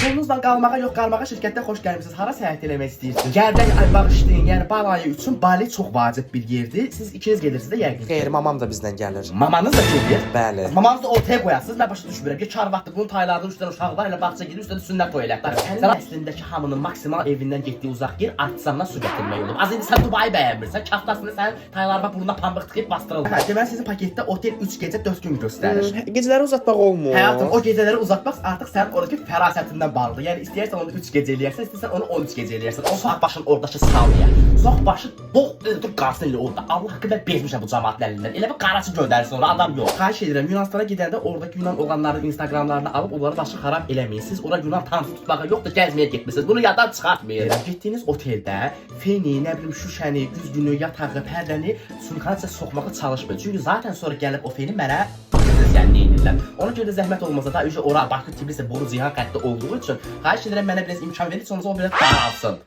Pulunuzla qalmağa yox, qarmağa şirkətdə xoş gəlmisiniz. Hara səyahət eləmək istəyirsiniz? Gərdək bağışlayın, yəni balayı üçün Bali çox vacib bir yerdir. Siz ikiniz gedirsiniz də yəqin. Xeyr, mamam da bizdən gəlir. Mamanız da gedir. Bəli. Mamanızı ortaya qoyasınız. Mən başa düşmürəm ki, kar vaxtı bunun taylardan üstdən uşaqlar elə bağça gedir, üstədə sünnət toy eləklər. Sənin əslindəki hamının maksimal evindən getdiyi uzaq yer artisandan su gətirmək olub. Az indi sən Dubayı bəyənmirsən, kaftasını sən taylarına burnuna pambıq tıxıyıb bastırılır. Deməli sizin paketdə otel 3 gecə 4 gün göstərir. Gecələri uzatmaq olmur. Həyatım, o gecələri uzatmaq artıq sənin oradakı fərasətindən bağlıdır. Yəni istəyirsən onu 3 gecə eləyərsən, istəyirsən onu 13 gecə eləyərsən. O soğuk başın oradakı salya. Soğuk başı dur qarsın elə orada. Allah haqqı mən bezmişəm bu cəmaatın əlindən. Elə bir qaraçı göndərirsin ona, adam yox. Xahiş edirəm, Yunanstana gedəndə oradakı Yunan oğlanların Instagramlarını alıb onları başı xarab eləməyin. Siz ora Yunan tanrısı tutmağa yox da gəzməyə getmisiniz. Bunu yaddan çıxartmayın. Getdiyiniz oteldə feni, nə bilim şüşəni, güzgünü, yatağı, pərdəni sumkanıza soxmağa çalışmayın. Çünki zaten sonra gəlib o feni mənə yəni edirlər. Ona görə də zəhmət olmasa da ora Bakı, Tbilisi, Boru, Cihan xətti olduğu üçün xahiş edirəm mənə biraz imkan verin, sonra o biraz daralsın.